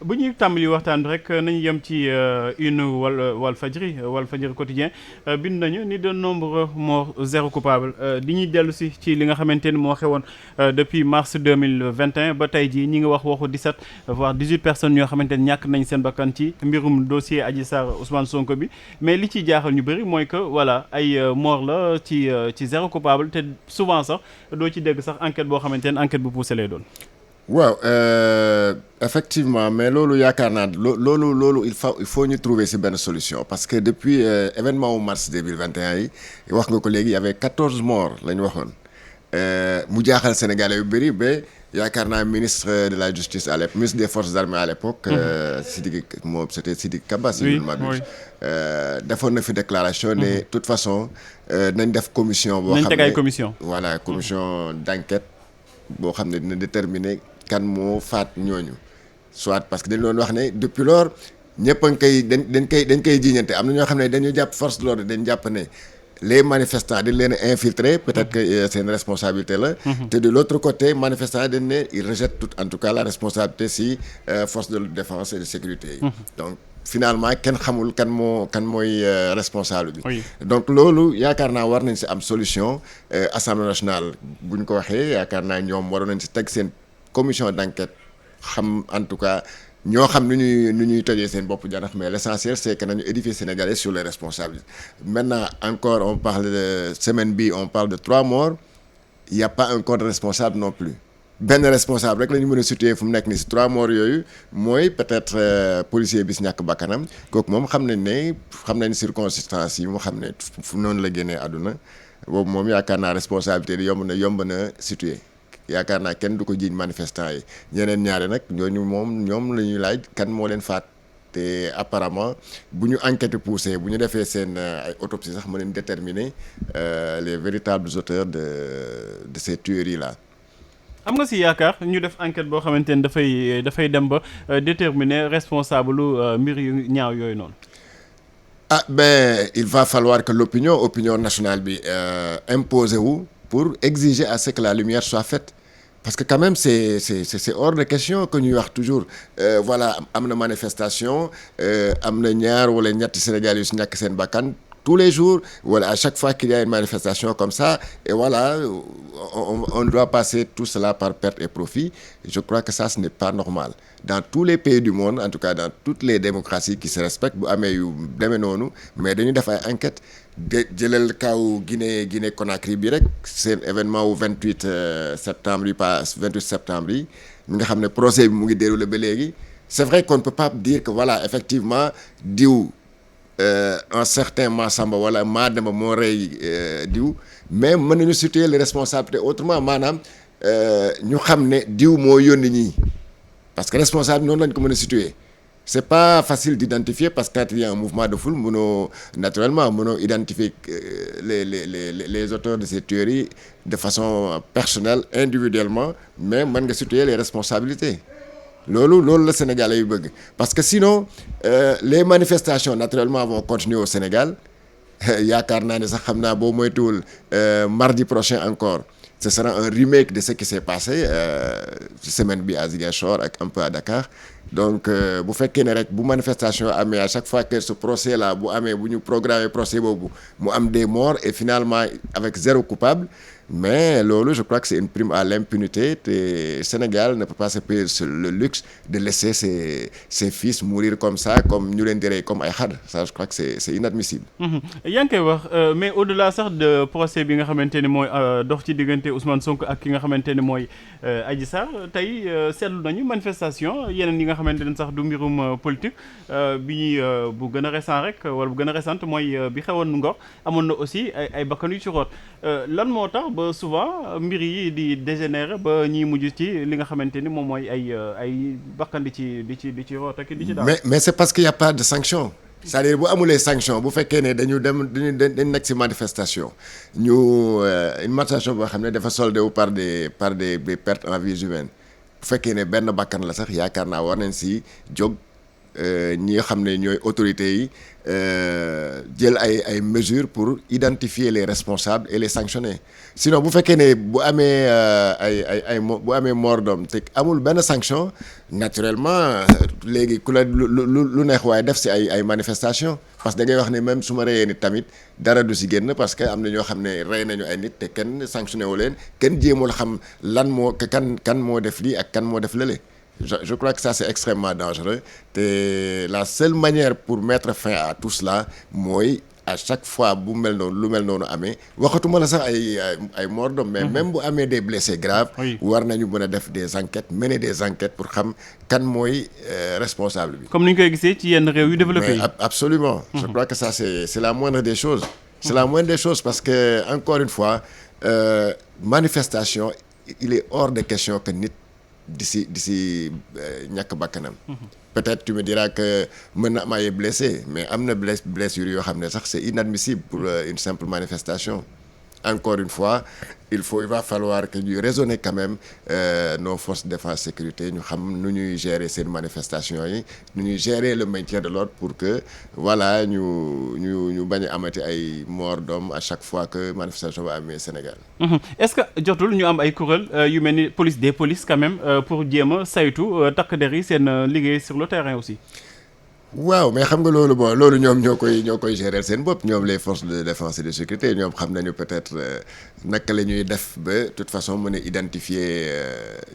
bu ñuy tàmbali waxtaan bi rek nañu yem ci une Walfadjri quotidien bind nañu ni de nombreux morts zéro coupable di ñuy dellu si ci li nga xamante ni moo xewoon depuis mars 2021 ba tey jii ñi ngi waxu 17 voire 18 personnes yoo xamante ni ñàkk nañ seen bakkan ci mbirum dossier Adji Sarr Ousmane Sonko bi mais li ciy jaaxal ñu bëri mooy que voilà ay mort la ci zéro coupable te souvent sax doo ci dégg sax enquête boo xamante ni enquête bu poussé lay doon. waaw effectivement mais loolu yaakaar naa loolu il faut ñu trouver ci benn solution parce que depuis événement wu mars 2021 yi wax nga ko léegi y avait 14 morts la ñu waxoon mu jaaxal Sénégalais yu bëri ba yaakaar naa ministre de la justice à l'époque ministre des forces armées à l'époque Sidiki Kaba si je ne m'abuse defoon na fi déclaration ne toute façon nañ def commission boo xam ne voilà commission d'enquête boo xam ne dina déterminer kan moo faat ñooñu soit parce que dañ doon wax ne depuis lors ñëpp a ngi koy dañ koy jiiñante am na ñoo xam ne dañu jàpp force de l'ordre dañ jàpp ne les manifestants dañ leen a infiltrer peut-être que c'est une responsabilité la te de l'autre côté manifestants dañ ne ils rejettent tout en tout cas la responsabilité si force de défense et de sécurité yi donc finalement kenn xamul kan mooy responsable bi donc loolu yaakaar naa war nañ si am solution Assemblée nationale bu ñu ko waxee yaakaar naa ñoom waroon nañ si teg seen commission d'enquête xam en tout cas ñoo xam nu ñuy tojee seen bopp janax mais l'essentiel c'est que nañu édifier Sénégalais sur les responsabilités maintenant encore on parle de semaine bi on parle de 3 morts il y a pas encore de responsable non plus benn responsable rek la ñu mën a situer fu mu nekk nii si 3 morts yooyu mooy peut-être policier bi si ñàkk bakkanam kooku moom xam nañ circonstances yi mu xam ne fu noonu la génnee àdduna boobu moom yaakaar naa responsabilité bi yomb na situer yaakaar naa kenn du ko jiiñ manifestant yi ñeneen ñaari nag ñoom la ñuy laaj kan moo leen faat te apparemment bu ñu enquête poussée bu ñu defee seen ay autopsie sax mën leen déterminer les véritables auteurs de ces tueries là. am nga si yaakaar ñu def enquête boo xamante ni dafay dem ba déterminer responsable lu mbir yu ñaaw yooyu noonu. ah ben il va falloir que opinion nationale bi imposer wu pour exiger à ce que la lumière soit faite parce que quand même c'est hors de question que ñuy wax toujours voilà am na manifestation am na ñaar wala ñetti Sénégal yu si ñàkk seen bakkan tous les jours voilà à chaque fois qu'il y a une manifestation comme ça et voilà on doit passer tout cela par perte et profit je crois que ça ce n'est pas normal dans tous les pays du monde en tout cas dans toutes les démocraties qui se respectent bu amee yu demee noonu mais dañu def ay enquête jëlal kaw Guinée Conakry bi rek seen événement wu 28 septembre yi mi nga xam ne procès bi mu ngi déroulé ba léegi c'est vrai qu'on ne peut pas dire que voilà effectivement diw un certain Massamba wala Mademba moo rey diw mais mën nañu situer les responsabilités autrement maanaam ñu xam ne diw moo yónni ñii parce que responsable noonu lañ ko mën a situer c'est pas facile d'identifier parce que quand il y a un mouvement de foule mënoo identifier les auteurs de ces tueries de façon personnelle individuellement mais mën nga situer les responsabilités loolu la Sénégalais yu bëgg parce que sinon les manifestations naturellement vont continuer au Sénégal yaakaar naa ne sax xam naa boo moytuwul mardi prochain encore ce sera un remake de ce qui s'est passé semaine bi à Ziguinchor ak un peu à Dakar donc bu fekkee ne rek bu manifestation amee à chaque fois que ce procès là bu amee bu ñu programmer procès boobu mu am des morts et finalement avec 0 coupable mais loolu je crois que c'est une prime à l'impunité te Sénégal ne peut pas se payer le luxe de laisser ses fils mourir comme ça comme ñu leen di rey comme ay xar ça je crois que c'est inadmissible. yaa ngi koy wax mais au-delà sax de procès bi nga xamante ni mooy dox ci diggante Ousmane Sonko ak ki nga xamante ni mooy Adji Sarr tey seetlu nañu manifestation yeneen yi nga xamante ne sax du mbirum politique bi bu gën a récent rek wala bu gën a récente mooy bi xewoon Ngor amoon na aussi ay bakkan yu ci root lan moo tax ba souvent mbir yi di dégénérer ba ñiy mujj ci li nga xamante ni moom mooy ay bakkan di ci root ak di ci daal. mais c'est parce qu'il y a pas de sanction. c'est-à-dire bu amulee sanction bu fekkee ne dañu nekk ci manifestation ñu une manifestation boo xam ne dafa soldé wu par des pertes en vies humaines bu fekkee ne benn bakkan la sax yaakaar naa war nañ si jóg ñi nga xam ne ñooy autorités yi jël ay mesures pour identifier les responsables et les sanctionner sinon bu fekkee ne bu amee bu amee mort d'homme te amul benn sanction naturellement léegi ku la lu neex waaye def si ay manifestations parce que da ngay wax ne même su ma reyee nit tamit dara du si génn parce que am na ñoo xam ne rey nañu ay nit te kenn sanctionné wu leen kenn jéemul xam lan moo kan moo def lii ak kan moo def lële. Je crois que ça c'est extrêmement dangereux te la seule manière pour mettre fin à tout cela mooy à chaque fois bu mel noonu lu mel noonu amee waxatuma la sax ay mort d'homme mais même bu amee des blessés graves war nañu mën a def des enquêtes mener des enquêtes pour xam kan mooy responsable bi. comme ni ñu koy gisee ci yenn réew yu développé yi. Absolument. Je crois que ça c'est la moindre des choses. C'est la moindre des choses parce que encore une fois manifestation il est hors de question que nit d'ici ñàkk bakkanam. Peut-être tu me diras que mën na am ay blessé mais am na blessure yoo xam ne sax c'est inadmissible pour une simple manifestation. Encore une fois il va falloir que ñuy raisonner quand même nos forces de défense sécurité ñu xam nu ñuy gérer seen manifestation yi nu ñuy gérer le maintien de l'ordre pour que voilà ñu bañ a amati ay mort d'homme à chaque fois que manifestation ba amee Sénégal. Est-ce que jotul ñu am ay kuréel yu mel ni police des polices quand même pour jéem a saytu takk der yi seen liggéey sur le terrain aussi. waaw mais xam nga loolu ñoom ñoo koy gérer seen bopp ñoom les forces de défense et de sécurité ñoom xam nañu peut-être naka la ñuy def ba de toute façon mën a identifier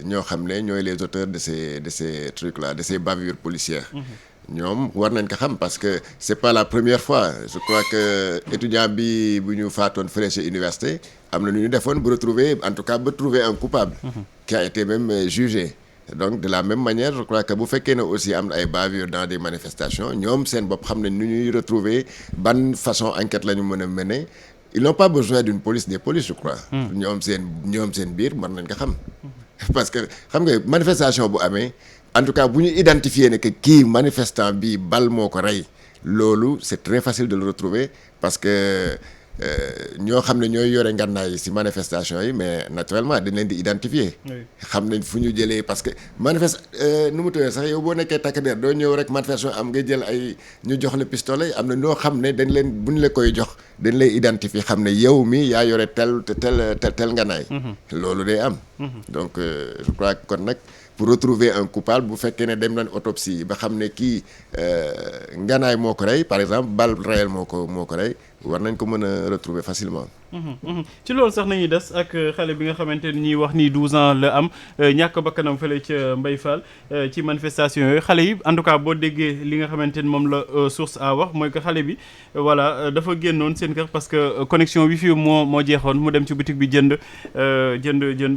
ñoo xam ne ñooy les auteurs de ces trucs là de ces bavures policières. ñoom war nañ ko xam parce que c'est pas la première fois je crois que étudiant bi bu ñu faatoon fële ci université am na nu ñu defoon ba retrouver en tout cas ba trouver un coupable. qui a été même jugé. Donc de la même manière je crois que bu fekkee ne aussi am na ay bavures dans des manifestations ñoom seen bopp xam nañ nu ñuy retrouver ban façon enquête la ñu mën a mener ils n'ont pas besoin d'une police des polices je crois. ñoom seen biir mën nañ ko xam. parce que xam nga manifestation bu amee en tout cas bu ñu identifier ne que kii manifestant bi bal moo ko rey loolu c'est très facile de le retrouver parce que ñoo xam ne ñooy yore ngànnaay ci manifestation yi mais naturellement dañ leen di identifier. xam nañ fu ñu jëlee parce que nu mu tëddee sax yow boo nekkee takk der doo ñëw rek manifestation am nga jël ñu jox la pistolet am na ñoo xam ne dañ leen bu ñu la koy jox dañ lay identifier xam ne yow mi yaa yore tel ngànnaay. loolu day am. donc je crois que kon nag pour retrouver un coupable bu fekkee ne dem nañ autopsie ba xam ne kii ngànnaay moo ko rey par exemple balle réelle moo ko rey war nañ ko mën a retrouver facilement. ci loolu sax nañuy des ak xale bi nga xamante ni ñuy wax ni 12 ans la am ñàkk bakkanam fële ca Mbaye Fall ci manifestation yooyu xale yi en tout cas boo déggee li nga xamante ni moom la source a wax mooy que xale bi voilà dafa génnoon seen kër parce que connexion wifi moo jeexoon mu dem ci boutique bi jënd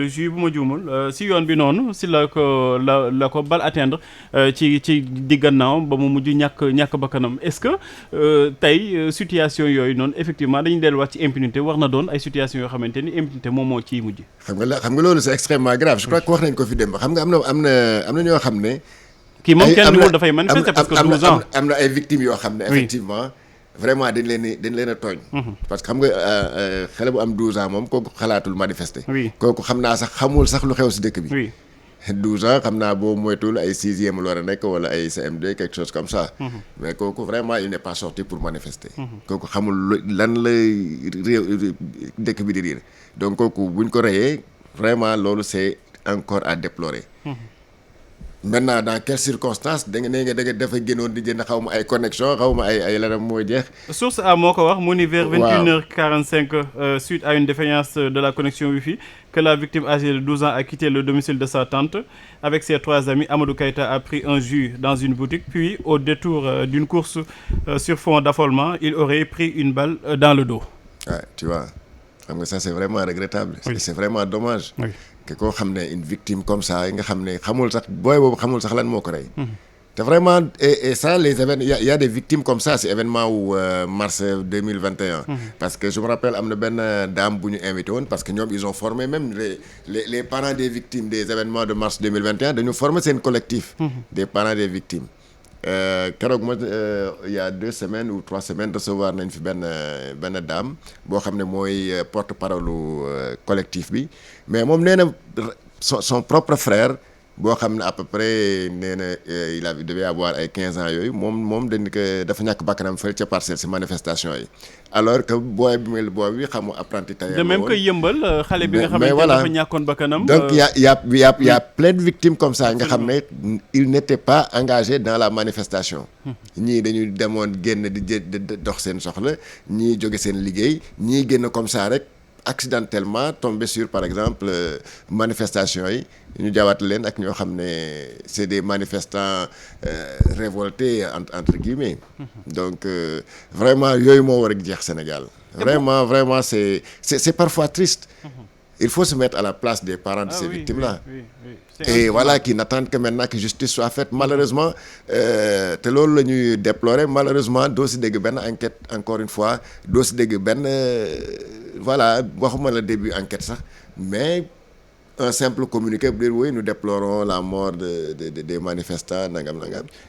jus bu ma juumul si yoon bi noonu si la ko bal atteindre ci diggannaaw ba mu mujj ñàkk bakkanam est-ce que tey situation yooyu noonu effectivement dañuy delluwaat ci impunité war na doon ay situation yoo xamante ni impunité moom moo ciy mujj. xam nga loolu c'est extrêmement grave je crois que wax nañ ko fi dem xam nga am na ñoo xam ne. kii moom kenn niwul dafay manifester parce que 12 ans am na ay victimes yoo xam ne. effectivement vraiment dañ leen a tooñ. parce que xam nga xale bu am 12 ans moom kooku xalaatul manifester. kooku xam naa sax xamul sax lu xew ci dëkk bi. 12 ans xam naa boo moytuwul ay 6e la war a nekk wala ay CM2 quelque chose comme ça. mais kooku vraiment il n'est pas sorti pour manifester. kooku xamul lan la réew dëkk bi di riir donc kooku buñ ko reyee vraiment loolu c'est encore à déplorer. maintenant dans quelles circonstances da nga dafa génnoon di jënd xaw ma ay connexion xaw ma ay lanam mooy jeex. source A moo ko wax mu ni vers 21h45 suite à une défaillance de la connexion Wi-Fi que la victime âgée de 12 ans a quitté le domicile de sa tante avec ses 3 amis. Amadou Keïta a pris un jus dans une boutique puis au détour d'une course sur fond d'affolement il aurait pris une balle dans le dos. Ouais, tu vois xam nga ça c'est vraiment regrettable. Oui. C'est vraiment dommage. Oui. que koo xam ne une victime comme ça nga xam ne xamul sax booy boobu xamul sax lan moo ko rey. te vraiment et ça les événements y a des victimes comme ça c'est événement wu mars 2021. Parce que je me rappelle am na benn dame bu ñu invité woon parce que ñoom ils ont formé même les parents des victimes des événements de mars 2021 dañu former seen collectif. Des parents des victimes. Keroog ma il y a 2 semaines ou 3 semaines recevoir nañ fi benn dame boo xam ne mooy porte-parole collectif bi mais moom nee na son propre frère boo xam ne à peu près nee na il devait avoir ay 15 ans yooyu moom dañ ko dafa ñàkk bakkanam fële ca Parcelles si manifestation yi alors que booy bi xamu apprenti tailleur de même que yëmbal xale bi nga mais xamante ne voilà. dafa ñàkkoon bakkanam. donc y a plein de victimes comme ça nga xam ne il n'était pas engagé dans la manifestation ñii dañuy demoon génn di dox seen soxla ñii jóge seen liggéey ñii génn comme ça rek accidentellement tombé sur par exemple manifestation yi ñu jawaat leen ak ñoo xam ne c'est des manifestants révoltés entre guillemets donc vraiment yooyu moo war a jeex Sénégal vraiment c'est parfois triste. Il faut se mettre à la place des parents de ces victimes-là. Et voilà, qui n'attendent que maintenant que justice soit faite. Malheureusement, te loolu la ñuy déplorer malheureusement doo si dégg benn enquête encore une fois doo si dégg benn voilà waxuma la début enquête sax mais un simple communiqué bu dire oui nous déplorons la mort des manifestants nangam.